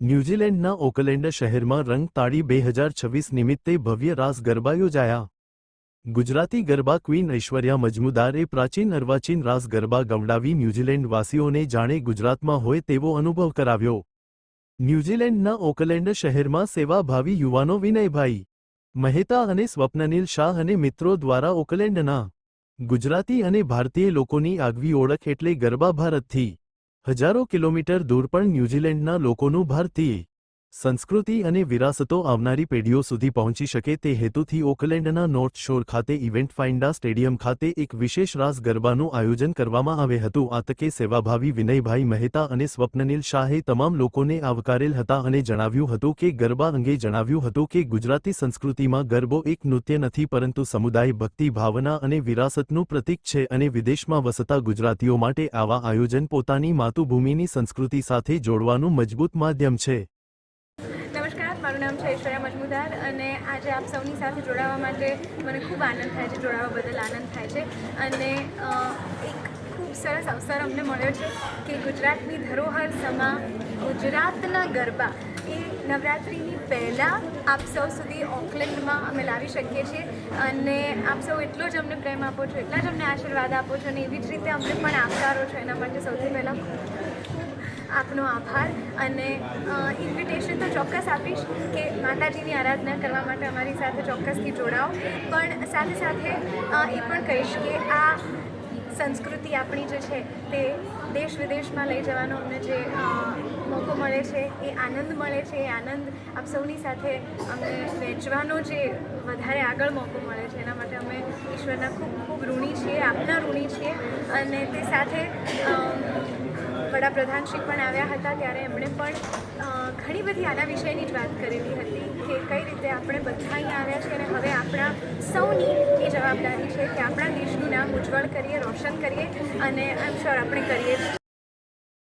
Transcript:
ન્યૂઝીલેન્ડના Oakland શહેરમાં રંગતાળી 2026 નિમિત્તે ભવ્ય રાસ ગરબા યોજાયા. ગુજરાતી ગરબા ક્વીન ઐશ્વર્યા મજમુદારે પ્રાચીન અર્વાચીન રાસ ગરબા ગવડાવી ન્યૂઝીલેન્ડવાસીઓને જાણે ગુજરાતમાં હોય તેવો અનુભવ કરાવ્યો. ન્યૂઝીલેન્ડના ઓકલેન્ડ શહેરમાં સેવાભાવી યુવાનો વિનયભાઈ મહેતા અને સ્વપ્નનીલ શાહ અને મિત્રો દ્વારા ઓકલેન્ડના ગુજરાતી અને ભારતીય લોકોની આગવી ઓળખ એટલે ગરબા ભારતથી હજારો કિલોમીટર દૂર પણ ન્યૂઝીલેન્ડના લોકોનું ભારતીય સંસ્કૃતિ અને વિરાસતો આવનારી પેઢીઓ સુધી પહોંચી શકે તે હેતુથી ઓકલેન્ડના નોર્થ શોર ખાતે ઇવેન્ટ ફાઇન્ડા સ્ટેડિયમ ખાતે એક વિશેષ રાસ ગરબાનું આયોજન કરવામાં આવ્યું હતું. આ તકે સેવાભાવી વિનયભાઈ મહેતા અને સ્વપ્નનીલ શાહે તમામ લોકોને આવકારેલ હતા અને જણાવ્યું હતું કે ગરબા અંગે જણાવ્યું હતું કે ગુજરાતી સંસ્કૃતિમાં ગરબો એક નૃત્ય નથી પરંતુ સમુદાય ભક્તિ ભાવના અને વિરાસતનું પ્રતીક છે અને વિદેશમાં વસતા ગુજરાતીઓ માટે આવા આયોજન પોતાની માતૃભૂમિની સંસ્કૃતિ સાથે જોડવાનું મજબૂત માધ્યમ છે. મારું નામ છે ઐશ્વર્યા મજમુદાર અને આજે આપ સૌની સાથે જોડાવા માટે મને ખૂબ આનંદ થાય છે. જોડાવા બદલ આનંદ થાય છે અને એક ખૂબ સરસ અવસર અમને મળ્યો છે કે ગુજરાતની ધરોહર સમા ગુજરાતના ગરબા એ નવરાત્રિની પહેલાં આપ સૌ સુધી ઓકલેન્ડમાં અમે લાવી શકીએ છીએ અને આપ સૌ એટલો જ અમને પ્રેમ આપો છો, એટલા જ અમને આશીર્વાદ આપો છો અને એવી જ રીતે અમને પણ આવકારો છો. એના માટે સૌથી પહેલાં આપનો આભાર અને ઇન્વિટેશન તો ચોક્કસ આપીશ કે માતાજીની આરાધના કરવા માટે અમારી સાથે ચોક્કસથી જોડાઓ, પણ સાથે સાથે એ પણ કહીશ કે આ સંસ્કૃતિ આપણી જે છે તે દેશ વિદેશમાં લઈ જવાનો અમને જે મોકો મળે છે, એ આનંદ મળે છે, એ આનંદ આપ સૌની સાથે અમને વહેંચવાનો જે વધારે આગળ મોકો મળે છે એના માટે અમે ઈશ્વરના ખૂબ ખૂબ ઋણી છીએ, આપના ઋણી છીએ. અને તે સાથે વડાપ્રધાનશ્રી પણ આવ્યા હતા ત્યારે એમણે પણ ઘણી બધી આના વિષયની જ વાત કરેલી હતી કે કઈ રીતે આપણે બધા અહીંયા આવ્યા છીએ અને હવે આપણા સૌની એ જવાબદારી છે કે આપણા દેશનું નામ ઉજ્જવળ કરીએ, રોશન કરીએ અને આઈ એમ શ્યોર આપણે કરીએ જ.